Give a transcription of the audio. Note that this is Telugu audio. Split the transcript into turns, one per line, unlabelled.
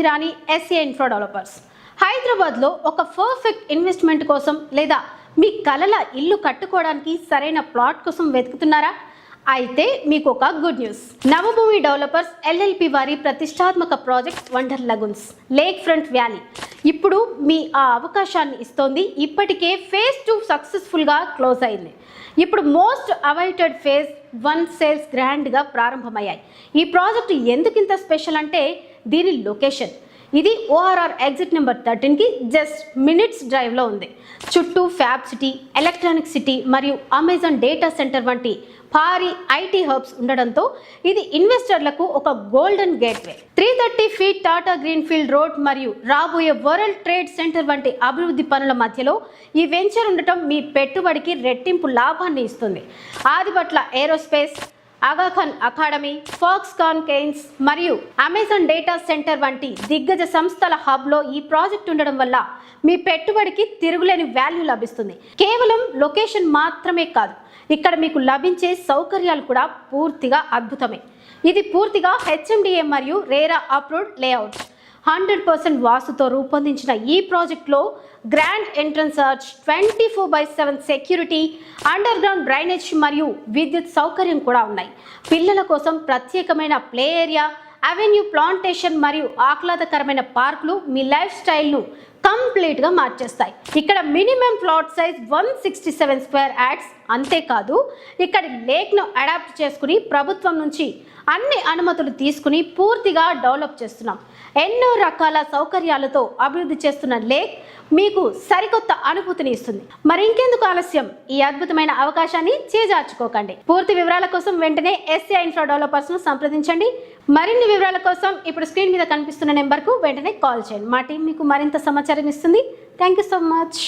సుమతిరాణి, ఎస్ఏ ఇన్ఫ్రా డెవలపర్స్. హైదరాబాద్లో ఒక పర్ఫెక్ట్ ఇన్వెస్ట్మెంట్ కోసం లేదా మీ కలల ఇల్లు కట్టుకోవడానికి సరైన ప్లాట్ కోసం వెతుకుతున్నారా? అయితే మీకు ఒక good news. Navabhoomi developers LLP వారి ప్రతిష్టాత్మక project wonder lagoons, lake front valley ఇప్పుడు మీ ఆ అవకాశాన్ని ఇస్తోంది. ఇప్పటికే ఫేజ్ 2 సక్సెస్ఫుల్గా క్లోజ్ అయింది. ఇప్పుడు మోస్ట్ అవైటెడ్ ఫేజ్ 1 సేల్స్ గ్రాండ్గా ప్రారంభమయ్యాయి. ఈ ప్రాజెక్టు ఎందుకు ఇంత స్పెషల్ అంటే దీని లొకేషన్. ఇది ఓఆర్ఆర్ ఎగ్జిట్ నెంబర్ 13కి జస్ట్ మినిట్స్ డ్రైవ్లో ఉంది. చుట్టూ ఫ్యాబ్ సిటీ, ఎలక్ట్రానిక్ సిటీ మరియు అమెజాన్ డేటా సెంటర్ వంటి భారీ ఐటీ హబ్స్ ఉండడంతో ఇది ఇన్వెస్టర్లకు ఒక golden gateway. 330 feet Tata greenfield road మరియు రాబోయే వరల్డ్ ట్రేడ్ సెంటర్ వంటి అభివృద్ధి పనుల మధ్యలో ఈ వెంచర్ ఉండటం మీ పెట్టుబడికి రెట్టింపు లాభాన్ని ఇస్తుంది. Adibatla aerospace, Aga Khan academy, Foxconn Kaynes మరియు అమెజాన్ డేటా సెంటర్ వంటి దిగ్గజ సంస్థల హబ్లో ఈ ప్రాజెక్ట్ ఉండడం వల్ల మీ పెట్టుబడికి తిరుగులేని వాల్యూ లభిస్తుంది. కేవలం లొకేషన్ మాత్రమే కాదు, ఇక్కడ మీకు లభించే సౌకర్యాలు కూడా పూర్తిగా అద్భుతమే. ఇది పూర్తిగా హెచ్ఎండిఏ మరియు రేరా అప్రూవ్డ్ లేఅవుట్. 100% వాస్తుతో రూపొందించిన ఈ ప్రాజెక్ట్లో grand entrance arch, 24/7 security, under ground drainage మరియు విద్యుత్ సౌకర్యం కూడా ఉన్నాయి. పిల్లల కోసం ప్రత్యేకమైన ప్లే ఏరియా, అవెన్యూ ప్లాంటేషన్ మరియు ఆహ్లాదకరమైన పార్కులు మీ లైఫ్ స్టైల్ను కంప్లీట్గా మార్చేస్తాయి. ఇక్కడ minimum plot size 167 square yards. అంతేకాదు ఇక్కడ లేక్ను అడాప్ట్ చేసుకుని ప్రభుత్వం నుంచి అన్ని అనుమతులు తీసుకుని పూర్తిగా డెవలప్ చేస్తున్నాం. ఎన్నో రకాల సౌకర్యాలతో అభివృద్ధి చేస్తున్న లేక్ మీకు సరికొత్త అనుభూతిని ఇస్తుంది. మరి ఇంకెందుకు ఆలస్యం, ఈ అద్భుతమైన అవకాశాన్ని చేజార్చుకోకండి. పూర్తి వివరాల కోసం వెంటనే ఎస్ఏ ఇన్ఫ్రా డెవలపర్స్ను సంప్రదించండి. మరిన్ని వివరాల కోసం ఇప్పుడు స్క్రీన్ మీద కనిపిస్తున్న నెంబర్కు వెంటనే కాల్ చేయండి. మా టీం మీకు మరింత సమాచారం ఇస్తుంది. Thank you so much.